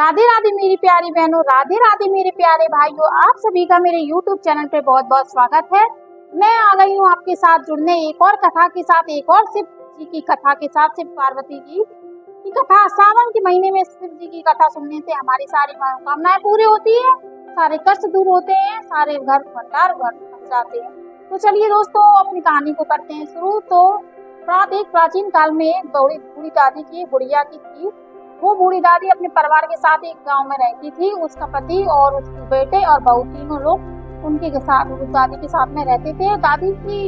राधे राधे मेरी प्यारी बहनों, राधे राधे मेरे प्यारे भाइयों, आप सभी का मेरे YouTube चैनल पे बहुत बहुत स्वागत है। मैं आ गई हूँ आपके साथ जुड़ने एक और कथा के साथ, एक और शिव जी की कथा के साथ। शिव पार्वती जी की कथा। सावन के महीने में शिव जी की कथा सुनने से हमारी सारी मनोकामनाएं पूरी होती है, सारे कष्ट दूर होते हैं, सारे घर भंडार घर बन जाते हैं। तो चलिए दोस्तों, अपनी कहानी को करते हैं शुरू। तो एक प्राचीन काल में एक बूढ़ी दादी की गुड़िया की थी। वो बूढ़ी दादी अपने परिवार के साथ एक गांव में रहती थी। उसका पति और उसके बेटे और बहू तीनों लोग उनके साथ, दादी के साथ में रहते थे। दादी की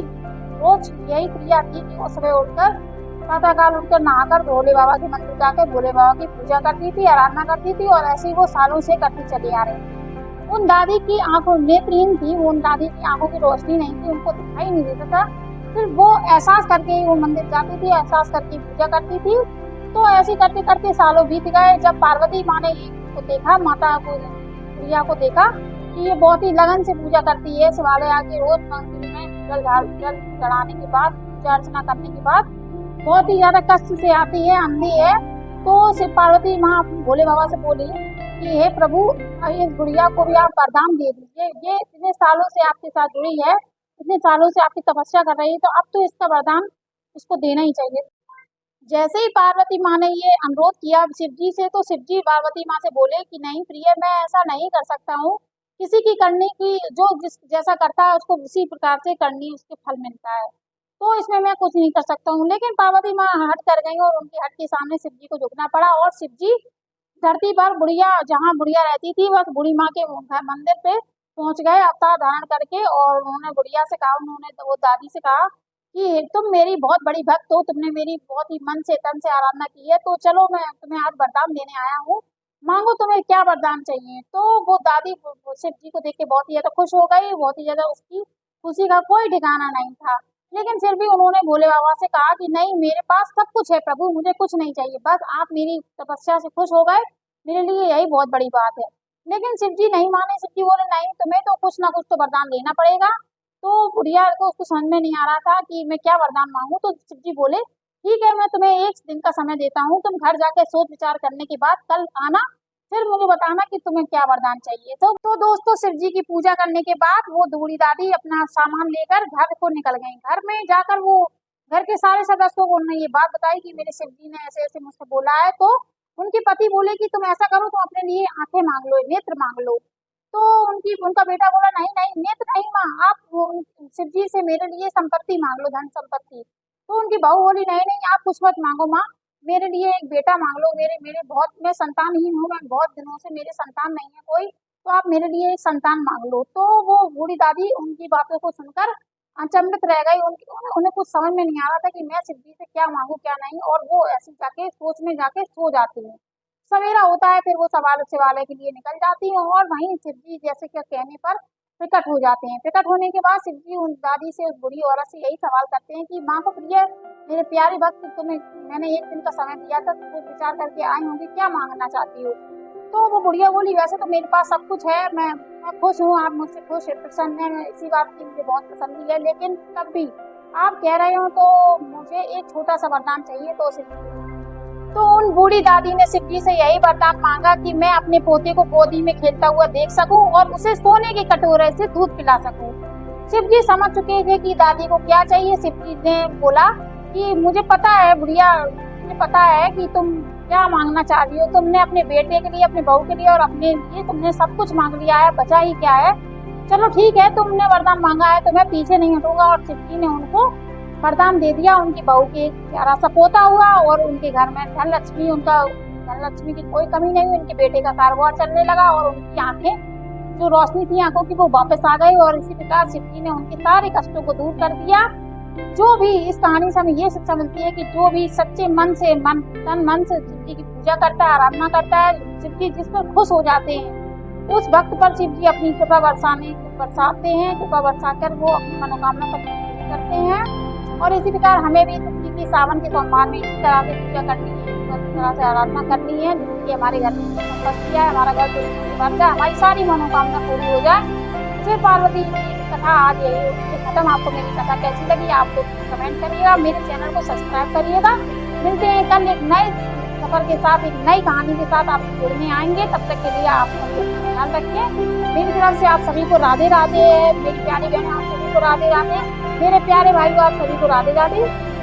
रोज यही क्रिया थी कि वो सुबह उठकर प्रातःकाल उठकर नहाकर भोले बाबा के मंदिर जाकर भोले बाबा की पूजा करती थी, आराधना करती थी, और ऐसे ही वो सालों से करती चली आ रही थी। उन दादी की आंखों नेत्रहीन थी, उन दादी की आंखों की रोशनी नहीं थी, उनको दिखाई नहीं देता था। फिर वो एहसास करके वो मंदिर जाती थी, एहसास करके पूजा करती थी। तो ऐसे करते करते सालों बीत गए। जब पार्वती माँ ने को देखा, माता को, प्रिया को देखा कि ये बहुत ही लगन से पूजा करती है, शिवालय आके रोज मंदिर में जल चढ़ाने के बाद, पूजा अर्चना करने के बाद बहुत ही ज्यादा कष्ट से आती है, अंधी है। तो शिव पार्वती माँ भोले बाबा से बोली कि हे प्रभु, इस गुड़िया को भी आप वरदान दे दीजिए। ये इतने सालों से आपके साथ जुड़ी है, इतने सालों से आपकी तपस्या कर रही है, तो अब तो इसका वरदान इसको देना ही चाहिए। जैसे ही पार्वती माँ ने ये अनुरोध किया शिव जी से, तो शिव जी पार्वती माँ से बोले कि नहीं प्रिय, मैं ऐसा नहीं कर सकता हूँ। किसी की करने की जो जैसा करता है उसको उसी प्रकार से करनी, उसके फल मिलता है, तो इसमें मैं कुछ नहीं कर सकता हूँ। लेकिन पार्वती माँ हट कर गई और उनकी हट के सामने शिव जी को झुकना पड़ा। और शिव जी धरती पर बुढ़िया, जहाँ बुढ़िया रहती थी, बस बूढ़ी माँ के मंदिर पे पहुंच गए अवतार धारण करके। और उन्होंने बुढ़िया से कहा, उन्होंने वो दादी से कहा कि तुम मेरी बहुत बड़ी भक्त हो, तुमने मेरी बहुत ही मन से तन से आराधना की है, तो चलो मैं तुम्हें आज वरदान देने आया हूँ, मांगो तुम्हें क्या वरदान चाहिए। तो वो दादी शिव जी को देख के बहुत ही ज्यादा खुश हो गई, बहुत ही ज्यादा उसकी खुशी का कोई ठिकाना नहीं था। लेकिन फिर भी उन्होंने भोले बाबा से कहा कि नहीं, मेरे पास सब कुछ है प्रभु, मुझे कुछ नहीं चाहिए, बस आप मेरी तपस्या से खुश हो गए, मेरे लिए यही बहुत बड़ी बात है। लेकिन शिव जी नहीं माने। शिव जी बोले नहीं, तुम्हें तो कुछ ना कुछ तो वरदान लेना पड़ेगा। तो बुढ़िया को उसको समझ में नहीं आ रहा था कि मैं क्या वरदान मांगू। तो शिव जी बोले ठीक है, मैं तुम्हें एक दिन का समय देता हूँ, तुम घर जाके सोच विचार करने के बाद कल आना, फिर मुझे बताना कि तुम्हें क्या वरदान चाहिए। तो दोस्तों, शिव जी की पूजा करने के बाद वो बूढ़ी दादी अपना सामान लेकर घर को निकल गई। घर में जाकर वो घर के सारे सदस्यों को उन्होंने ये बात बताई कि मेरे शिव जी ने ऐसे ऐसे मुझसे बोला है। तो उनके पति बोले कि तुम ऐसा करो, तुम अपने लिए आंखें मांग लो, नेत्र मांग लो। तो उनका बेटा बोला नहीं नहीं, नेत्र नहीं माँ, आप शिव जी से मेरे लिए संपत्ति मांग लो, धन संपत्ति। तो उनकी बहू बोली नहीं नहीं, आप कुछ मत मांगो माँ, मेरे लिए एक बेटा मांग लो। मेरे मेरे बहुत, मैं संतानहीन हूँ, मैं बहुत दिनों से मेरे संतान नहीं है कोई, तो आप मेरे लिए एक संतान मांग लो। तो वो बूढ़ी दादी उनकी बातों को सुनकर अचंभित रह गई। उन्हें कुछ समझ में नहीं आ रहा था कि मैं शिव जी से क्या मांगू क्या नहीं, और वो ऐसी जाके सोच में जाके सो जाती है। सवेरा होता है, फिर वो शिवालय के लिए निकल जाती हैं, और वहीं शिव जी जैसे कि कहने पर प्रकट हो जाते हैं। प्रकट होने के बाद शिव जी उन दादी से, उस बूढ़ी औरत से यही सवाल करते हैं कि माँ को प्रिय, मेरे प्यारे भक्त, तुम्हें मैंने एक दिन का समय दिया था, तो विचार करके आई होंगी, क्या मांगना चाहती हो। तो वो बुढ़िया बोली वैसे तो मेरे पास सब कुछ है, मैं खुश हूँ, आप मुझसे खुश है, प्रसन्न है, इसी बात की मुझे बहुत पसंद है, लेकिन तब भी आप कह रहे हो तो मुझे एक छोटा सा वरदान चाहिए। तो उन बूढ़ी दादी ने शिव जी से यही वरदान मांगा कि मैं अपने पोते को गोदी में खेलता हुआ देख सकूं और उसे सोने के कटोरे से दूध पिला सकूं। शिव जी समझ चुके थे कि दादी को क्या चाहिए। शिव जी ने बोला कि मुझे पता है बुढ़िया, मुझे पता है कि तुम क्या मांगना चाह रही हो। तुमने अपने बेटे के लिए, अपने बहू के लिए और अपने लिए तुमने सब कुछ मांग लिया है, बचा ही क्या है। चलो ठीक है, तुमने वरदान मांगा है तो मैं पीछे नहीं हटूंगा। और शिव जी ने उनको वरदान दे दिया। उनकी बहू के प्यारा सा पोता हुआ, और उनके घर में धन लक्ष्मी की कोई कमी नहीं हुई। उनके बेटे का कारोबार चलने लगा, और उनकी आंखें जो रोशनी थी आंखों की, वो वापस आ गई। और इसी प्रकार शिव जी ने उनके सारे कष्टों को दूर कर दिया। जो भी इस कहानी से हमें ये शिक्षा मिलती है कि जो भी सच्चे मन से, तन मन से शिव जी की पूजा करता है, आराधना करता है, शिव जी जिस पर खुश हो जाते हैं, उस भक्त पर शिव जी अपनी कृपा बरसाते हैं। कृपा बरसाकर वो अपनी मनोकामना पर करते हैं। और इसी प्रकार हमें भी शिव जी की सावन के सोमवार में इसी तरह से पूजा करनी है, इसी तरह से आराधना करनी है, जिससे हमारे घर में संपत्ति है, हमारा घर बन जाए, हमारी सारी मनोकामना पूरी हो जाए। शिव पार्वती की कथा आज यही खत्म। आपको मेरी कथा कैसी लगी आप लोग कमेंट करिएगा, मेरे चैनल को सब्सक्राइब करिएगा। मिलते हैं कल एक नए सफर के साथ, एक नई कहानी के साथ आपसे जुड़ने आएंगे। तब तक के लिए आप अपना ख्याल रखिए। मेरी तरफ से आप सभी को राधे राधे। मेरी प्यारी बहनों आप सभी को राधे राधे। मेरे प्यारे भाइयों आप सभी को राधे राधे।